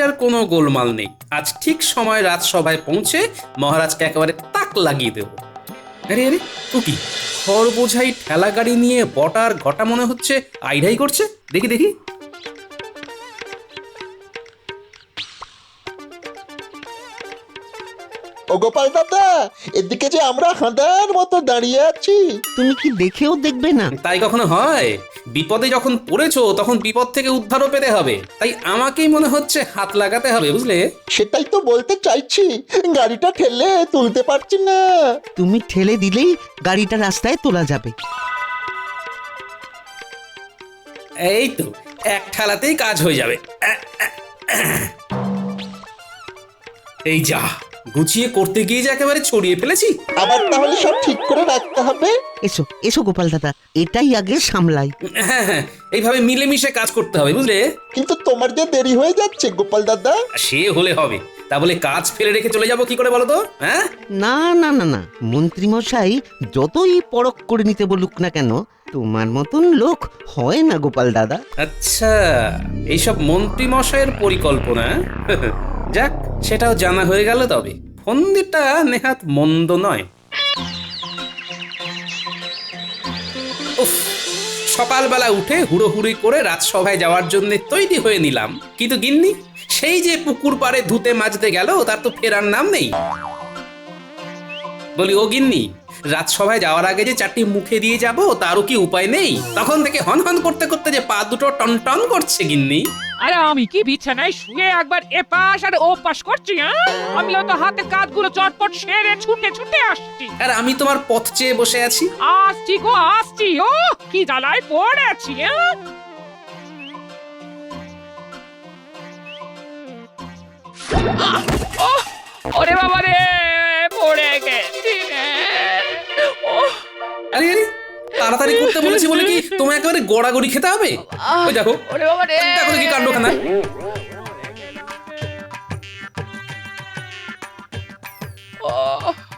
আর কোনো গোলমাল নেই। আজ ঠিক সময় রাজসভায় পৌঁছে মহারাজকে একেবারে তাক লাগিয়ে দেব। আরে আরে ও কি খড় বোঝাই ঠেলা গাড়ি নিয়ে বটার ঘটা মনে হচ্ছে আইঢাই করছে। দেখি দেখি। ও গোপাল দাদা, এদিকে যে আমরা হাঁদার মতো দাঁড়িয়ে আছি। তুমি কি দেখেও দেখবে না? তাই কখনো হয়? বিপদে যখন পড়েছো তখন বিপদ থেকে উদ্ধারও পেতে হবে, তাই আমাকেই মনে হচ্ছে হাত লাগাতে হবে, বুঝলে? সেটাই তো বলতে চাইছি, গাড়িটা ঠেলে তুলতে পারছি না। তুমি ঠেলে দিলেই গাড়িটা রাস্তায় তোলা যাবে। এই তো এক ঠেলাতেই কাজ হয়ে যাবে। এই যা, গুছিয়ে করতে গিয়ে যে একেবারে ছড়িয়ে ফেলেছি। আবার তাহলে সব ঠিক করে রাখতে হবে। এসো এসো গোপাল দাদা, এটাই আগে সামলাই। হ্যাঁ হ্যাঁ, এইভাবে মিলেমিশে কাজ করতে হবে, বুঝলে? কিন্তু তোমার যে দেরি হয়ে যাচ্ছে গোপাল দাদা। সে হলে হবে, তা বলে কাজ ফেলে রেখে চলে যাবো কি করে বলো তো? হ্যাঁ, না না না না, মন্ত্রী মশাই যতই পরখ করে নিতে বলুক না কেন, তোমার মতন লোক হয় না গোপাল দাদা। আচ্ছা, এইসব মন্ত্রী মশাইয়ের পরিকল্পনা। যাক, সেটাও জানা হয়ে গেল। তবে ফন্দিটা নেহাত মন্দ নয়। উফ, সকালবেলা উঠে হুড়োহুড়ি করে রাজসভায় যাওয়ার জন্য তৈরি হয়ে নিলাম, কিন্তু গিন্নি সেই যে পুকুর পাড়ে ধুতে মাজতে গেল তার তো ফেরার নাম নেই। বলি, ও গিন্নি, রাজসভায় যাওয়ার আগে যে চারটি মুখে দিয়ে যাব তারও কি উপায় নেই? তখন থেকে হন হন করতে করতে যে পা দুটো টনটন করছে গিন্নি। আরে আমি কি বিছানায় শুয়ে একবার এপাশ আর ওপাশ করছি? আমিও তো হাতে কাজগুলো চটপট সেরে ছুটে ছুটে আসছি। আর আমি তোমার পথ চেয়ে বসে আছি। আসছি গো আসছি, ও কি জ্বালায় পড়েছি। ওরে বাবা রে, পড়ে গেছি রে। আরে আরে, তাড়াতাড়ি করতে বলেছি বলে কি তোমায় একেবারে গড়াগড়ি খেতে হবে? ওই দেখো, ওরে বাবা রে, দেখো দেখি কাণ্ডখানা।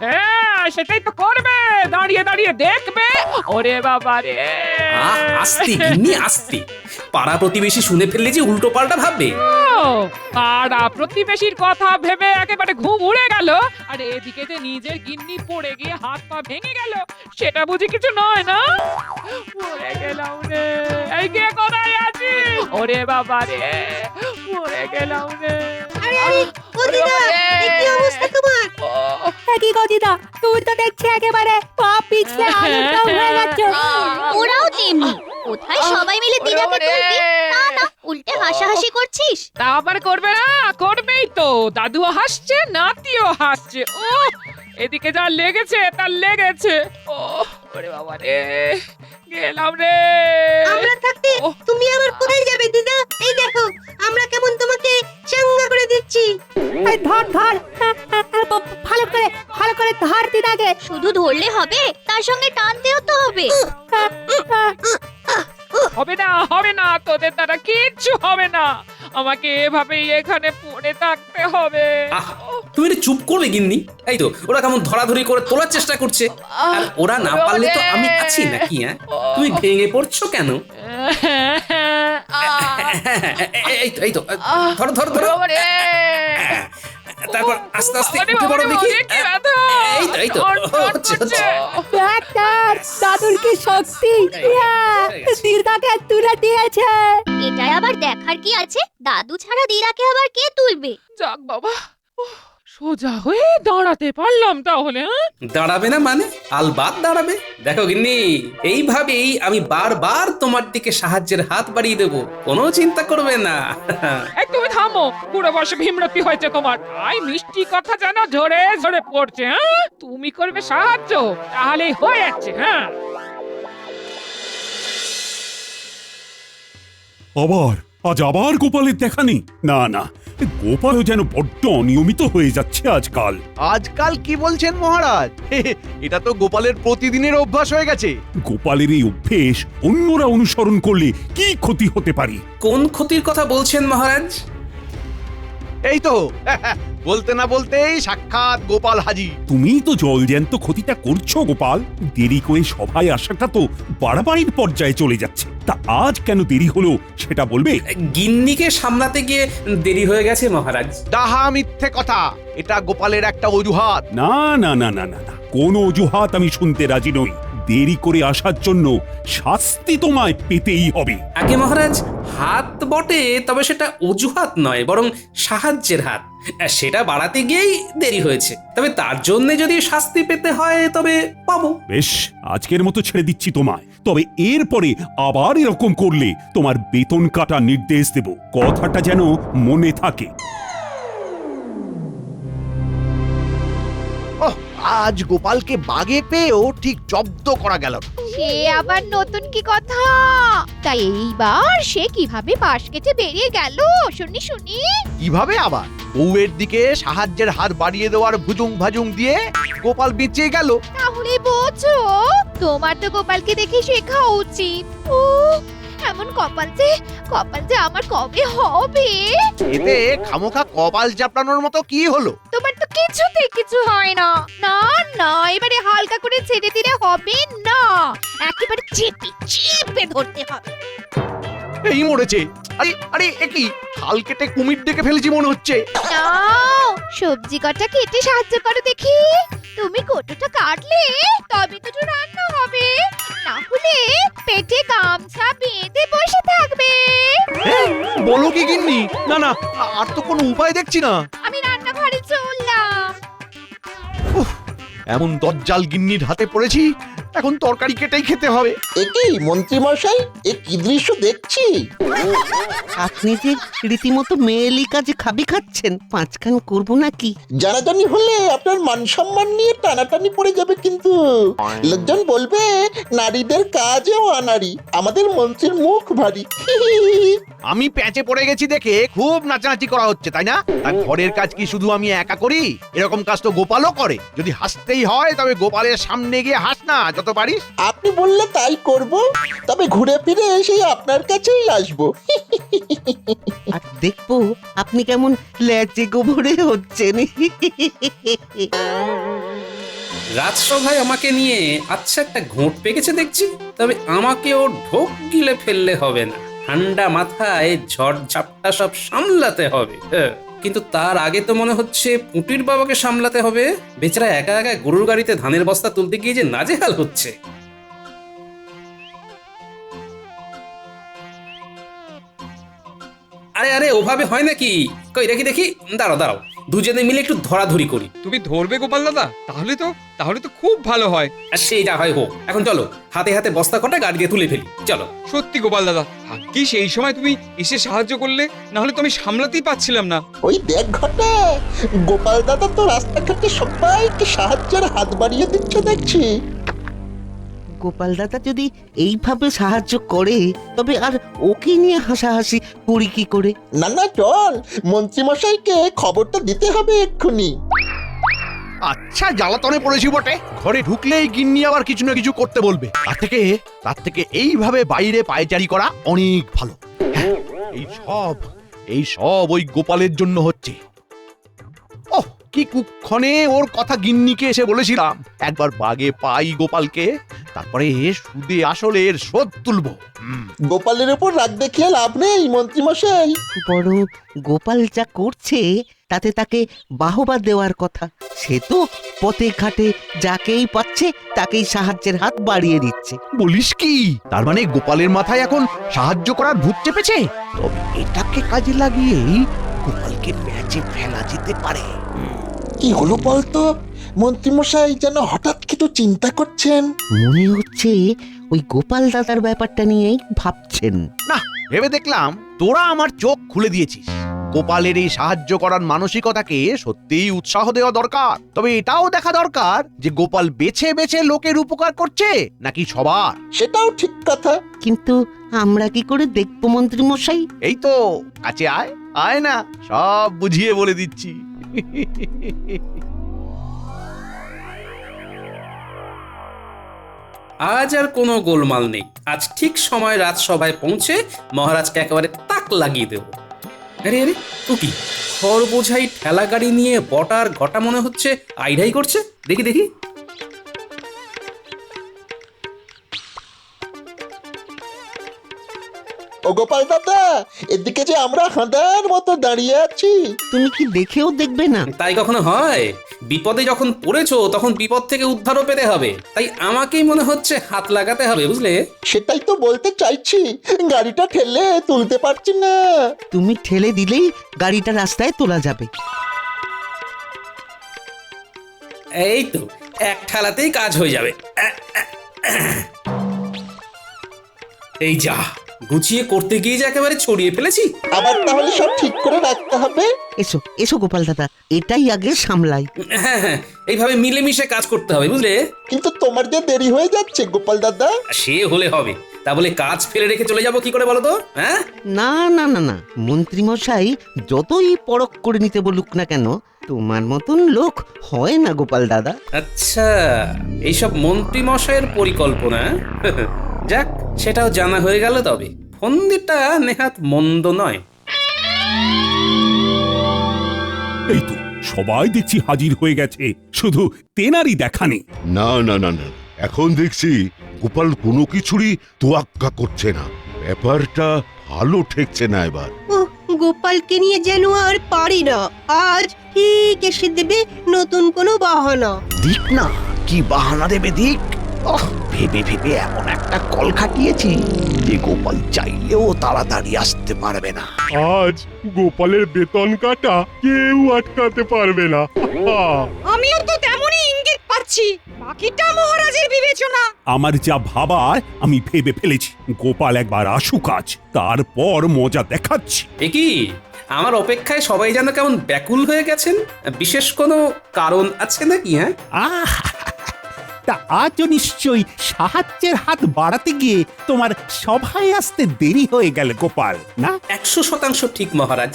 হ্যাঁ সেটাই তো করবে, দাঁড়িয়ে দাঁড়িয়ে দেখবে। ওরে বাবা রে, আস্তে গিন্নি আস্তে, পাড়া প্রতিবেশী শুনে ফেললে যে উল্টো পাল্টা ভাববে। পাড়া প্রতিবেশীর কথা ভেবে একেবারে ঘুম উড়ে গেল, আর এদিকে যে নিজের গিন্নি পড়ে গিয়ে হাত পা ভেঙে গেল, সেটা বুঝি কিছু নয় না? পড়ে গেলাম রে, এই কে কোথায় আছিস? ওরে বাবা রে, পড়ে গেলাম রে। আরে আরে ও দিদা, এ কি অবস্থা তোমার? কি গো দিদা, তুই তো দেখছি একেবারে পা পিছলে আলুটাও হয়ে যাচ্ছে। ওরাও তেমনি, কোথায় সবাই মিলে দিদাকে তুলবি, তা না উল্টে হাসাহাসি করছিস। তা আবার করবে না, করবেই তো। দাদুও হাসছে, নাতিও হাসছে। ও এদিকে যা লেগেছে তার লেগেছে। ও ওরে বাবা রে, গেলাম রে। আমরা থাকতে তুমি আবার কোথায় যাবে দিদা? এই দেখো আমরা কেমন তোমাকে চাঙ্গা করে দিচ্ছি। এই ধর ধর, ভালো করে ধর দিদাকে। শুধু ধরলে হবে, তার সঙ্গে টানতেও তো হবে। হবে না হবে না, তোদের দ্বারা কিচ্ছু হবে না। আমাকে এভাবেই এখানে পড়ে থাকতে হবে। আহ, তুমি একটু চুপ করবে গিন্নি? এই তো ওরা কেমন ধরাধরি করে তোলার চেষ্টা করছে, আর ওরা না পারলে তো আমি আছি নাকি? হ্যাঁ, তুমি ভেঙে পড়ছো কেন? এই তো ধরো ধরো ধরো, তারপর আস্তে আস্তে উঠে পড়ো দেখি। এই তো হচ্ছে হচ্ছে। দাদুর কি শক্তি, দিদাকে তুলে দিয়েছে। এটাই আবার দেখার কি আছে, দাদু ছাড়া দিদাকে আবার কে তুলবে? যাক বাবা, সোজা হয়ে দাঁড়াতে পারলাম তাহলে। দাঁড়াবে না মানে? আলবাত দাঁড়াবে। দেখো গিন্নি, এইভাবেই আমি বারবার তোমার দিকে সাহায্যের হাত বাড়িয়ে দেবো, কোনো চিন্তা করবে না। এই তুমি থামো, পুরো বয়সে ভীমরতি হয়েছে তোমার। তাই মিষ্টি কথা যেন ঝরে ঝরে পড়ছে। তুমি করবে সাহায্য, তাহলেই হয়ে যাচ্ছে। হ্যাঁ, আজ আবার গোপালের দেখা নেই। না না, গোপালও যেন বড্ড অনিয়মিত হয়ে যাচ্ছে আজকাল। আজকাল কি বলছেন মহারাজ? এটা তো গোপালের প্রতিদিনের অভ্যাস হয়ে গেছে। গোপালের এই অভ্যেস অন্যরা অনুসরণ করলে কি ক্ষতি হতে পারে? কোন ক্ষতির কথা বলছেন মহারাজ? এই তো বলতে না বলতেই সাক্ষাৎ গোপাল হাজি। তুমি তো জলজ্যান্ত ক্ষতিটা করছো গোপাল। দেরি করে সভায় আসাটা তো বাড়াবাড়ির পর্যায়ে চলে যাচ্ছে। তা আজ কেন দেরি হলো সেটা বলবে? গিন্নিকে সামলাতে গিয়ে দেরি হয়ে গেছে মহারাজ। ডাহা মিথ্যে কথা, এটা গোপালের একটা অজুহাত। না না না না না না, কোনো অজুহাত আমি শুনতে রাজি নই। দেরি করে আসার জন্য শাস্তি তোমায় পেতেই হবে। আগে মহারাজ, হাত বটে, তবে সেটা অজুহাত নয়, বরং সাহায্যের হাত। সেটা বাড়াতে গিয়েই দেরি হয়েছে। তবে তার জন্য যদি শাস্তি পেতে হয় তবে পাবো। বেশ, আজকের মতো ছেড়ে দিচ্ছি তোমায়। তবে এরপরে আবার এরকম করলে তোমার বেতন কাটার নির্দেশ দেব। কথাটা যেন মনে থাকে। ওহ, আজ গোপালকে বাগে পেয়েও ঠিক জব্দ করা গেল না। সে আবার নতুন কি কথা? তাই এইবার সে কিভাবে পাশ কেটে বেরিয়ে গেল শুনি শুনি। কিভাবে আবার? বউয়ের দিকে সাহায্যের হাত বাড়িয়ে দেওয়ার ভুজুং ভাজুং দিয়ে গোপাল বেঁচে গেল। তাহলে বোঝো, তোমার তো গোপালকে দেখে শেখা উচিত। ও এমন কপাল যে আমার কবে হবে? এতে খামোখা কপাল চাপড়ানোর মতো কি হলো? তোমার তো কিছুতে কিছু হয় না। না না, এবারে হালকা করে ছেড়ে দিলে হবে না, একেবারে চেপে ধরতে হবে। এই মরেছে। আরে আরে, একই হাল কেটে কুমির ডেকে ফেলেছি মনে হচ্ছে। নাও, সবজি কটা কেটে সাহায্য করো দেখি। তুমি কটুটা কাটলে তবে তো রান্না হবে, না হলে পেটে গামছা বেঁধে বসে থাকবে। বলো কি গিন্নি? না না, আর তো কোনো উপায় দেখছি না। আমি রান্নাঘরে চললাম। এমন দজ্জাল গিন্নির হাতে পড়েছি, এখন তরকারি কেটেই খেতে হবে। একই মন্ত্রী মশাই, এ কি দৃশ্য দেখছি? আপনি যে রীতিমতো মেয়েলি কাজে খাবি খাচ্ছেন, পাঁচখান করবো নাকি? জানাজানি হলে আপনার মান সম্মান নিয়ে টানাটানি পড়ে যাবে কিন্তু। লোকজন বলবে নারীদের কাজেও আনারি, আমাদের মন্ত্রীর মুখ ভারী। আমি প্যাঁচে পড়ে গেছি দেখে খুব নাচানাচি করা হচ্ছে, তাই না? আর ঘরের কাজ কি শুধু আমি একা করি? এরকম কাজ তো গোপালও করে। যদি হাসতেই হয় তবে গোপালের সামনে গিয়ে হাস না যত পারিস। আপনি বললে তাই করব, তবে ঘুরে ফিরে সেই আপনার কাছেই আসবো। আর দেখবো আপনি কেমন ল্যাচে গোবরে হচ্ছেন। রাজসভায় আমাকে নিয়ে আচ্ছা একটা ঘোঁট পেকেছে দেখছি। তবে আমাকেও ঢোক গিলে ফেললে হবে না। ঠান্ডা মাথায় ঝড় ঝাপটা সব সামলাতে হবে। কিন্তু তার আগে তো মনে হচ্ছে পুটির বাবাকে সামলাতে হবে। বেচারা একা একা গরুর গাড়িতে ধানের বস্তা তুলতে গিয়ে যে নাজেহাল হচ্ছে। আরে আরে, ওভাবে হয় নাকি? কই দেখি দেখি, দাঁড়াও দাঁড়াও, দুজনে মিলে একটু ধরাধরি করি। তুমি ধরবে গোপাল দাদা? তাহলে তো খুব ভালো হয়। আর সেই যা হয় হোক, এখন চলো হাতে হাতে বস্তা কটা গাড়ি দিয়ে তুলে ফেলি, চলো। সত্যি গোপাল দাদা, কি সেই সময় তুমি এসে সাহায্য করলে, না হলে তো আমি সামলাতেই পারছিলাম না। ওই দেখ ঘটা, গোপাল দাদা তো রাস্তাঘাটে সবাইকে সাহায্যের হাত বাড়িয়ে দিচ্ছে দেখছি। গোপাল দাদা যদি এইভাবে সাহায্য করে, তবে আর ওকে নিয়ে হাসাহাসি করি কি করে? না না, চল মন্ত্রী মশাইকে খবরটা দিতে হবে এক্ষুনি। আচ্ছা, জ্বালাতনে পড়েছি বটে। ঘরে ঢুকলেই গিন্নি আবার কিছু না কিছু করতে বলবে। তার থেকে এইভাবে বাইরে পায়চারি করা অনেক ভালো। হ্যাঁ, এই সব ওই গোপালের জন্য হচ্ছে। ওহ, কি কুক্ষণে ওর কথা গিন্নিকে এসে বলেছিলাম। একবার বাগে পাই গোপালকে, তারপরে সুদে আসলে এর শোধ তুলবো। গোপালের উপর রাগ দেখিয়ে লাভ নেই মন্ত্রী মশাই। বড় গোপাল যা করছে তাতে তাকে বাহবা দেওয়ার কথা। সে তো পথে ঘাটে যাকেই পাচ্ছে তাকেই সাহায্যের হাত বাড়িয়ে দিচ্ছে। বলিস কি? তার মানে গোপালের মাথায় এখন সাহায্য করার ভূত চেপেছে। তবে এটাকে কাজে লাগিয়েই গোপালকে প্যাচে ফেলা যেতে পারে। কি হলো বলতো? মন্ত্রী মশাই যেন হঠাৎ কিছু চিন্তা করছেন। মনে হচ্ছে ওই গোপাল দাদার ব্যাপারটা নিয়েই ভাবছেন। না, ভেবে দেখলাম তোরা আমার চোখ খুলে দিয়েছিস। গোপালের এই সাহায্য করার মানসিকতাকে সত্যিই উৎসাহ দেওয়া দরকার। তবে এটাও দেখা দরকার যে গোপাল বেছে বেছে লোকের উপকার করছে নাকি সবার। সেটাও ঠিক কথা। কিন্তু আমরা কি করে দেখবো মন্ত্রী মশাই? এই তো কাছে আয়, আয় না, সব বুঝিয়ে বলে দিচ্ছি। আজ আর কোনো গোলমাল নেই। আজ ঠিক সময় রাজসভায় পৌঁছে মহারাজকে একেবারে তাক লাগিয়ে দেব। আরে আরে ও কি খড় বোঝাই ঠেলা গাড়ি নিয়ে বটার ঘটা মনে হচ্ছে আইঢাই করছে, দেখি দেখি। ও গোপাল দাদা, এদিকে যে আমরা হাঁদার মতো দাঁড়িয়ে আছি। তুমি কি দেখেও দেখবে না? তাই কখনো হয়? বিপদে যখন পড়েছো তখন বিপদ থেকে উদ্ধারও পেতে হবে, তাই আমাকেই মনে হচ্ছে হাত লাগাতে হবে, বুঝলে? সেটাই তো বলতে চাইছি, গাড়িটা ঠেলে তুলতে পারছি না। তুমি ঠেলে দিলেই গাড়িটা রাস্তায় তোলা যাবে। এই তো এক ঠেলাতেই কাজ হয়ে যাবে। এই যা, গুছিয়ে করতে গিয়ে যে একেবারে ছড়িয়ে ফেলেছি। আবার তাহলে সব ঠিক করে রাখতে হবে। এসো এসো গোপাল দাদা, এটাই আগে সামলাই। হ্যাঁ হ্যাঁ, এইভাবে মিলেমিশে কাজ করতে হবে, বুঝলে? কিন্তু তোমার যে দেরি হয়ে যাচ্ছে গোপাল দাদা। সে হলে হবে, তা বলে কাজ ফেলে রেখে চলে যাবো কি করে বলো তো? হ্যাঁ, না না না না, মন্ত্রী মশাই যতই পরখ করে নিতে বলুক না কেন, তোমার মতন লোক হয় না গোপাল দাদা। আচ্ছা, এইসব মন্ত্রী মশাইয়ের পরিকল্পনা। যাক, সেটাও জানা হয়ে গেল। তবে ফন্দিটা নেহাত মন্দ নয়। এই তো সবাই দেখছি হাজির হয়ে গেছে, শুধু তেনারই দেখা নেই। না না না না, এখন দেখছি গোপাল কোনো কিছুরই তোয়াক্কা করছে না। ব্যাপারটা ভালো ঠেকছে না এবার। গোপালকে নিয়ে যেন আর পারি না। আজ ঠিক এসে দেবে নতুন কোনো বাহানা। দিক না, কি বাহানা দেবে দিক। ভেবে ভেবে এমন একটা কল খাটিয়েছি যে গোপাল চাইলেও তাড়াতাড়ি আসতে পারবে না। আজ গোপালের বেতন কাটা কেউ আটকাতে পারবে না। আমিও তো তেমনই ইঙ্গিত পাচ্ছি, বাকিটা মহারাজের বিবেচনা। আমার যা ভাবার আমি ভেবে ফেলেছি, গোপাল একবার আসুক আজ, তারপর মজা দেখাচ্ছি। এ কি, আমার অপেক্ষায় সবাই যেন কেমন ব্যাকুল হয়ে গেছেন? বিশেষ কোনো কারণ আছে নাকি? হ্যাঁ, তা আজও নিশ্চয়ই সাহায্যের হাত বাড়াতে গিয়ে তোমার সভায় আসতে দেরি হয়ে গেল গোপাল, না? 100% ঠিক মহারাজ।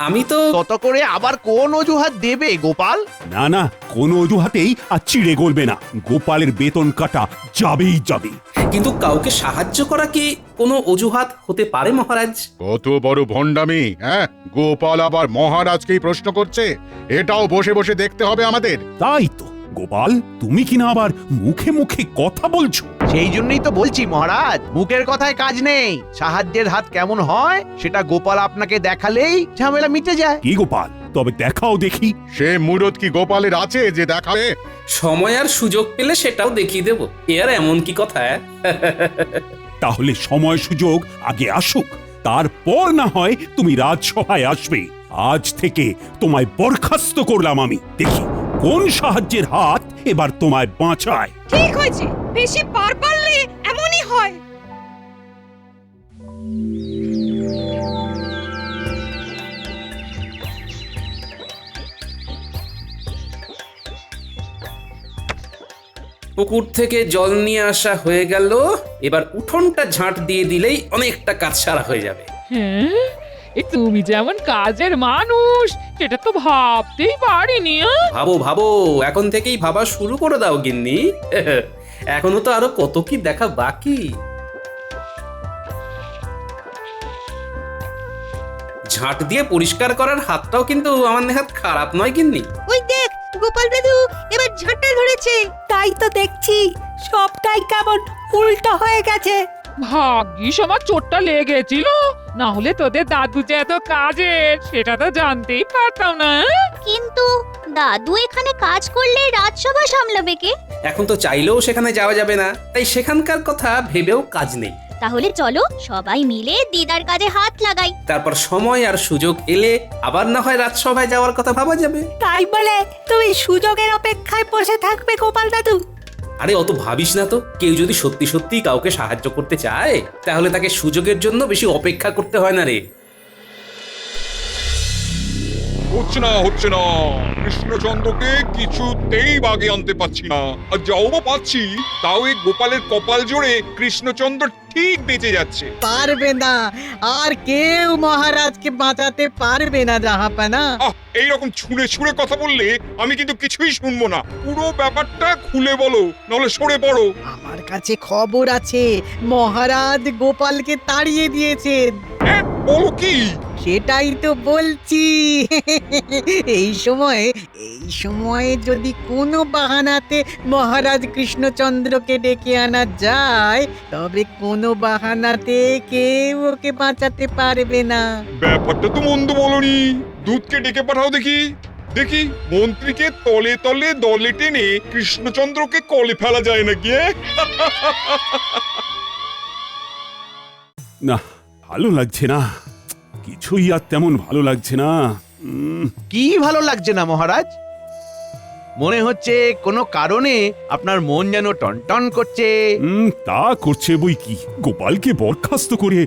আমি তো তত করে আবার কোন অজুহাত দেবে গোপাল? না না, কোনো অজুহাতেই আর চিড়ে গলবে না। গোপালের বেতন কাটা যাবেই যাবে। কিন্তু কাউকে সাহায্য করা কি কোনো অজুহাত হতে পারে মহারাজ? কত বড় ভণ্ডামি! হ্যাঁ, গোপাল আবার মহারাজকেই প্রশ্ন করছে। এটাও বসে বসে দেখতে হবে আমাদের। তাই তো গোপাল, তুমি কিনা আবার মুখে মুখে কথা বলছো। সেই জন্যই তো বলছি মহারাজ, মুখের কথায় কাজ নেই। সাহায্যের হাত কেমন হয় সেটা গোপাল আপনাকে দেখালেই ঝামেলা মিটে যায়। কি গোপাল, তবে দেখাও দেখি। সে মুরত কি গোপালের আছে যে দেখাবে? সময় আর সুযোগ পেলে সেটাও দেখিয়ে দেবো। এর এমন কি কথা? তাহলে সময় সুযোগ আগে আসুক, তারপর না হয় তুমি রাজসভায় আসবে। আজ থেকে তোমায় বরখাস্ত করলাম আমি। দেখি কোন সাহায্যের হাত এবার তোমায় বাঁচায়। ঠিক হয়েছে, বেশি পার পারলে এমনই হয়। পুকুর থেকে জল নিয়ে আসা হয়ে গেল। এবার উঠোনটা ঝাঁট দিয়ে দিলেই অনেকটা কাজ সারা হয়ে যাবে। হ্যাঁ, এ তুমি যেমন কাজের মানুষ সেটা তো ভাবতেই পারিনি। ভাবো ভাবো, এখন থেকেই ভাবা শুরু করে দাও গিন্নি। এখনো তো আরো কত কি দেখা বাকি। ঝাঁট দিয়ে পরিষ্কার করার হাতটাও কিন্তু আমার নেহাত খারাপ নয় গিন্নি। ওই দেখ, গোপাল দাদু এবার ঝাঁটা ধরেছে। তাই তো দেখছি, সবটাই কেমন উল্টো হয়ে গেছে। ভাগ্যিস আমার চোটটা লেগেছিল, না হলে তোদের দাদু যে এত কাজের সেটা তো জানতেই পারতাম না। কিন্তু দাদু এখানে কাজ করলে রাজসভা সামলাবে কে? এখন তো চাইলেও সেখানে যাওয়া যাবে না, তাই সেখানকার কথা ভেবেও কাজ নেই। তাহলে চলো সবাই মিলে দিদার কাজে হাত লাগাই। তারপর সময় আর সুযোগ এলে আবার না হয় রাজসভায় যাওয়ার কথা ভাবা যাবে। তাই বলে তুমি সুযোগের অপেক্ষায় বসে থাকবে গোপাল দাদু? আরে অত ভাবিস না তো। কেউ যদি সত্যি সত্যি কাউকে সাহায্য করতে চায় তাহলে তাকে সুযোগের জন্য বেশি অপেক্ষা করতে হয় না রে। হচ্ছে না, কৃষ্ণচন্দ্রকে কিছুতেই বাগে আনতে পারছি না। আর যাও বা পাচ্ছি, তাও এই গোপালের কপাল জোরে কৃষ্ণচন্দ্র ঠিক বেঁচে যাচ্ছে। পারবে না, আর কেউ মহারাজকে বাঁচাতে পারবে না জাহাপানা। এইরকম ছুঁড়ে ছুঁড়ে কথা বললে আমি কিন্তু কিছুই শুনবো না। পুরো ব্যাপারটা খুলে বলো, নাহলে সরে পড়ো। আমার কাছে খবর আছে, মহারাজ গোপালকে তাড়িয়ে দিয়েছেন। বলো কি? সেটাই তো বলছি। এই সময়ে যদি কোনো বাহানাতে মহারাজ কৃষ্ণচন্দ্রকে ডেকে আনা যায়, তবে কোনো বাহানাতে কেউ ওকে বাঁচাতে পারবে না। ব্যাপারটা তো মন্দ বলনি। দুধকে ডেকে পাঠাও দেখি। দেখি মন্ত্রীকে তলে তলে দলে টেনে কৃষ্ণচন্দ্রকে কলে ফেলা যায় নাকি? না, ভালো লাগছে না, কিছুই আর তেমন ভালো লাগছে না। কি ভালো লাগছে না মহারাজ? মনে হচ্ছে কোনো কারণে আপনার মন যেন টনটন করছে। তা করছে বই কি, গোপালকে বরখাস্ত করে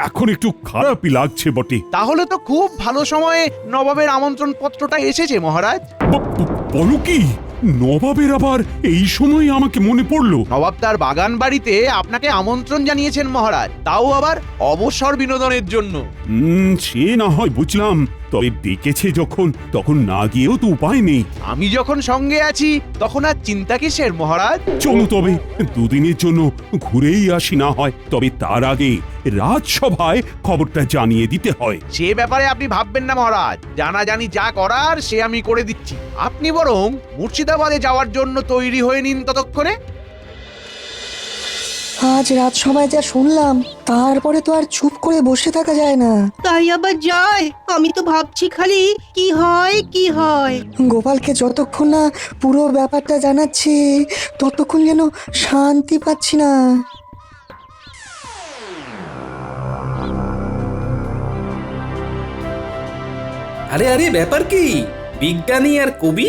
এখন একটু খারাপই লাগছে বটে। তাহলে তো খুব ভালো সময়ে নবাবের আমন্ত্রণ পত্রটা এসেছে মহারাজ। বলো কি, নবাবের আবার এই সময় আমাকে মনে পড়লো? নবাব তার বাগান বাড়িতে আপনাকে আমন্ত্রণ জানিয়েছেন মহারাজ, তাও আবার অবসর বিনোদনের জন্য। সে না হয় বুঝলাম, তবে ডেকেছে যখন, তখন না গিয়েও তো উপায় নেই। আমি যখন সঙ্গে আছি তখন আর চিন্তা কিসের মহারাজ? চলো তবে দুদিনের জন্য ঘুরেই আসি না হয়, তবে তার আগে রাজসভায় খবরটা জানিয়ে দিতে হয়। সে ব্যাপারে আপনি ভাববেন না মহারাজ, জানাজানি যা করার সে আমি করে দিচ্ছি। আপনি বরং মুর্শিদাবাদে যাওয়ার জন্য তৈরি হয়ে নিন ততক্ষণে। আজ রাজসভায় যা শুনলাম, তারপরে তো আর চুপ করে বসে থাকা যায় না। তাই আবার যায়? আমি তো ভাবছি খালি কি হয়। গোপালকে যতক্ষণ না পুরো ব্যাপারটা জানাচ্ছি, ততক্ষণ যেন শান্তি পাচ্ছি না। আরে আরে, ব্যাপার কি? বিজ্ঞানী আর কবি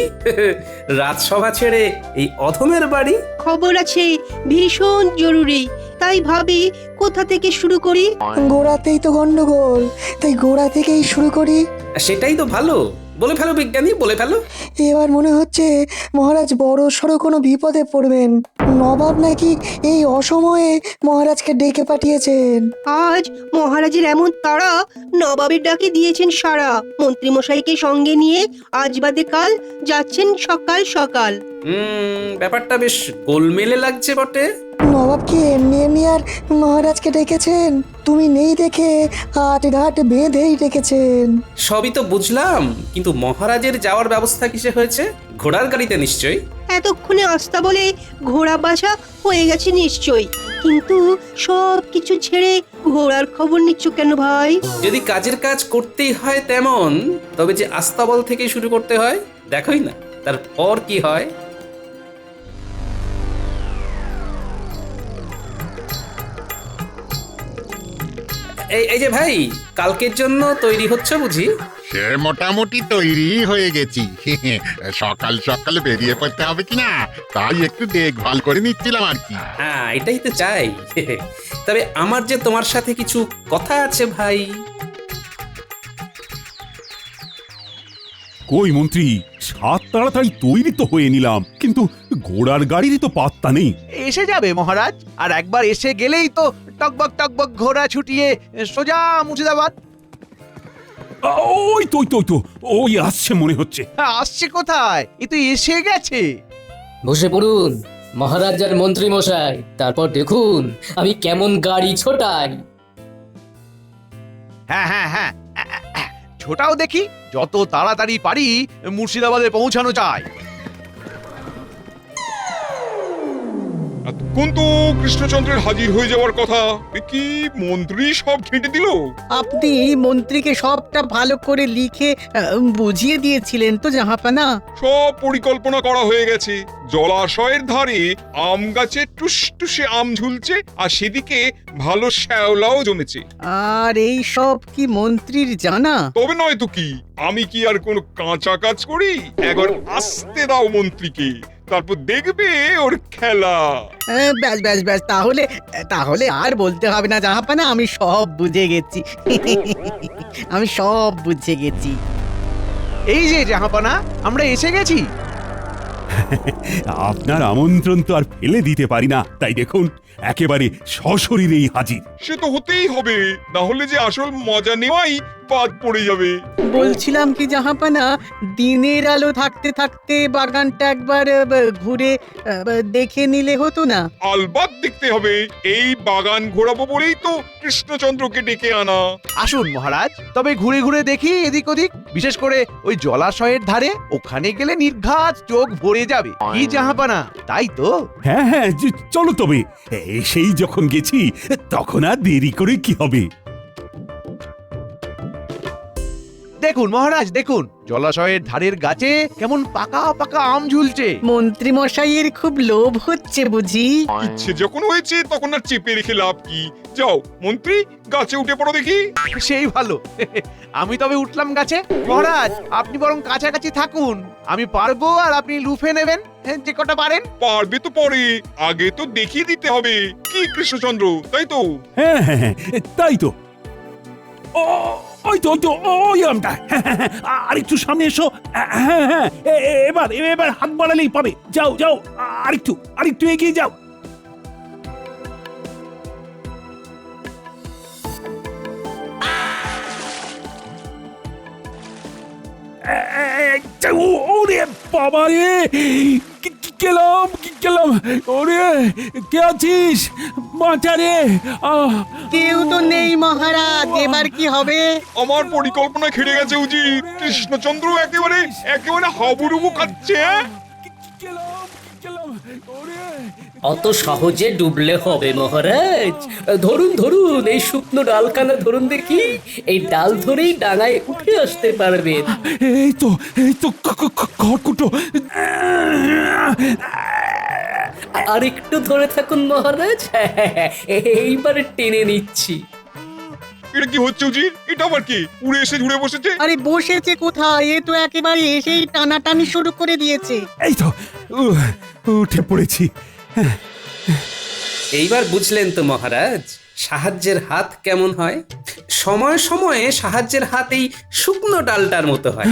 রাজসভা ছেড়ে এই অধমের বাড়ি? খবর আছে, ভীষণ জরুরি। তাই ভাবি কোথা থেকে শুরু করি। গোড়াতেই তো গন্ডগোল, তাই গোড়া থেকেই শুরু করি। সেটাই তো ভালো, বলে ফেলো বিজ্ঞানী, বলে ফেলো। এবার মনে হচ্ছে মহারাজ বড় সড়ো কোনো বিপদে পড়বেন। নবাব নাকি এই অসময়ে মহারাজকে ডেকে পাঠিয়েছেন। আজ মহারাজের এমন তাড়া, নবাবের ডাকে দিয়েছেন সাড়া। মন্ত্রীমশাইকে সঙ্গে নিয়ে আজ বাদে কাল যাচ্ছেন সকাল সকাল। ব্যাপারটা বেশ গোলমেলে লাগছে বটে। নবাবকে এমনি আর মহারাজকে ডেকেছেন, তুমি নেই দেখে আটঘাট বেঁধেই ডেকেছেন। সবই তো বুঝলাম, কিন্তু মহারাজের যাওয়ার ব্যবস্থা কিসে হয়েছে? ঘোড়ার গাড়িতে নিশ্চয়ই। এতক্ষণে আস্তা বলে ঘোড়া বাসা হয়ে গেছে নিশ্চয়ই, কিন্তু সব কিছু ছেড়ে ঘোড়ার খবর নিচ্ছ কেন ভাই? যদি কাজের কাজ করতেই হয় তেমন, তবে যে আস্তাবল থেকে শুরু করতে হয়, দেখোই না তারপর কি হয়। এই যে ভাই, কালকের জন্য তৈরি হচ্ছে বুঝি? সে মোটামুটি তৈরি হয়ে গেছি। সকাল সকাল বেরিয়ে পড়তে হবে কিনা তাই একটু দেখভাল করে নিচ্ছিলাম আর কি। হ্যাঁ, এটাই তো চাই। তবে আমার যে তোমার সাথে কিছু কথা আছে ভাই। কই মন্ত্রী, সাত তাড়াতাড়ি তৈরি তো হয়ে নিলাম, কিন্তু ঘোড়ার গাড়িরই তো পাত্তা নেই। এসে যাবে মহারাজ, আর একবার এসে গেলেই তো টকবক টকবক ঘোড়া ছুটিয়ে সোজা মুর্শিদাবাদ। ওই তো ওই আসছে মনে হচ্ছে। আসছে কোথায়? এ তো এসে গেছে। বসে পড়ুন মহারাজ আর মন্ত্রী মশাই, তারপর দেখুন আমি কেমন গাড়ি ছোটাই। হ্যাঁ, ছোটাও দেখি, যত তাড়াতাড়ি পারি মুর্শিদাবাদে পৌঁছানো যায়। এতক্ষণ তো কৃষ্ণচন্দ্রের হাজির হয়ে যাওয়ার কথা, কি মন্ত্রী সব ঘেঁটে দিল। আপনি মন্ত্রীকে সবটা ভালো করে লিখে বুঝিয়ে দিয়েছিলেন তো জাহাপানা? সব পরিকল্পনা করা হয়ে গেছে। জলাশয়ের ধারে আম গাছে টুসটুসে আম ঝুলছে, আর সেদিকে ভালো শ্যাওলাও জমেছে। আর এই সব কি মন্ত্রীর জানা? তবে নয় তো কি, আমি কি আর কোনো কাঁচা কাজ করি? একবার আসতে দাও মন্ত্রীকে, তারপর দেখবে ওর খেলা। ব্যাস, তাহলে আর বলতে হবে না জাহাপানা, আমি সব বুঝে গেছি। আমি সব বুঝে গেছি। এই যে জাহাপানা, আমরা এসে গেছি। আপনার আমন্ত্রণ তো আর ফেলে দিতে পারি না, তাই দেখুন একেবারে সশরীরেই হাজির। সে তো হতেই হবে, না হলে যে আসল মজা নেওয়াই বাদ পড়ে যাবে। বলছিলাম কি জাহাপানা, দিনের আলো থাকতে থাকতে বাগানটা একবার ঘুরে দেখে নিলে হতো না? আলবাত দেখতে হবে, এই বাগান ঘোরাবো বলেই তো কৃষ্ণচন্দ্রকে ডেকে আনা। আসুন মহারাজ, তবে ঘুরে ঘুরে দেখি এদিক ওদিক, বিশেষ করে ওই জলাশয়ের ধারে। ওখানে গেলে নির্ঘাত চোখ ভরে যাবে। কি জাহাপানা, তাই তো? হ্যাঁ হ্যাঁ, চলো তবে। সেই যখন গেছি তখন আর দেরি করে কি হবে। দেখুন মহারাজ, দেখুন জলাশয়ের ধারের গাছে কেমন পাকা পাকা আম ঝুলছে। মন্ত্রী মশাইয়ের খুব লোভ হচ্ছে বুঝি? ইচ্ছে যখন হয়েছে তখন আর চেপে রেখে লাভ কি? যাও মন্ত্রী, গাছে উঠে পড়ো দেখি। সেই ভালো। আমি তবে উঠলাম গাছে। মহারাজ, আপনি বরং কাছাকাছি থাকুন, আমি পারবো আর আপনি লুফে নেবেন যে কটা পারেন। পারবে তো পরে, আগে তো দেখিয়ে দিতে হবে কি কৃষ্ণচন্দ্র, তাই তো? হ্যাঁ হ্যাঁ হ্যাঁ, তাই তো। ওই তো ওই তো, ওই আমটা। আর একটু সামনে এসো। হ্যাঁ হ্যাঁ, এবার এবার হাত বাড়ালেই পাবে। যাও যাও, আরেকটু এগিয়ে যাও। ওরে বাবা রে, গেলাম। ওরে, কে আছিস? বাঁচা রে। কেউ তো নেই মহারাজ, এবার কি হবে? আমার পরিকল্পনা খেড়ে গেছে উজির। কৃষ্ণচন্দ্র একেবারে হাবুডুবু খাচ্ছে। অত সহজে ডুবলে হবে মহারাজ? ধরুন এই শুকনো ডালখানা ধরুন দেখি, এই ডাল ধরেই ডাঙায় উঠে আসতে পারবেন। এই তো খড়কুটো। আর একটু ধরে থাকুন মহারাজ, এইবারে টেনে নিচ্ছি। এটা কি হচ্ছে উজির? এটা আবার কি উড়ে এসে জুড়ে বসেছে? আরে বসেছে কোথায়, এ তো একেবারে এসেই টানাটানি শুরু করে দিয়েছে। এই তো উঠে পড়েছি। এইবার বুঝলেন তো মহারাজ, সাহায্যের হাত কেমন হয়? সময়ে সময়ে সাহায্যের হাত এই শুকনো ডালটার মতো হয়।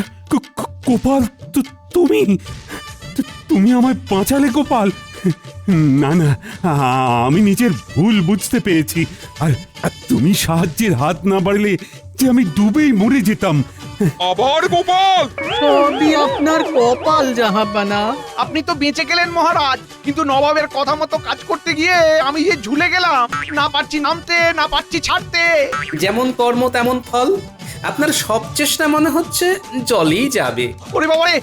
গোপাল, তুমি আমায় বাঁচালে গোপাল। না না, আমি নিজের ভুল বুঝতে পেরেছি। আর তুমি সাহায্যের হাত না বাড়লে যে আমি ডুবেই মরে যেতাম। আবার গোপাল? সবই আপনার কপাল জাহাপানা। আপনি তো বেঁচে গেলেন মহারাজ, কিন্তু নবাবের কথা মতো কাজ করতে গিয়ে আমি যে ঝুলে গেলাম। না পারছি নামতে, না পারছি ছাড়তে। যেমন কর্ম তেমন ফল। আপনার সব চেষ্টা মনে হচ্ছে জলই যাবে। ওরে বাবারে,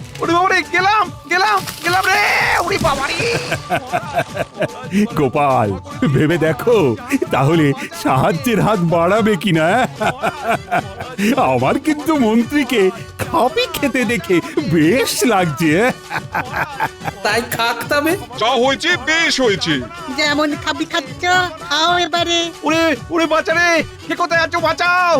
গেলাম রে, ওরে বাবারে। গোপাল, ভেবে দেখো তাহলে সাহায্যের হাত বাড়াবে কিনা। আমার কিন্তু মন্ত্রীকে খাপি খেতে দেখে বেশ লাগছে। তাই খাক তবে। যা হয়েছে বেশ হয়েছে। যেমন খাবি খাচ্ছ, খাও এবারে। ওরে বাঁচা রে, কে কোথায় আছো? বাঁচাও।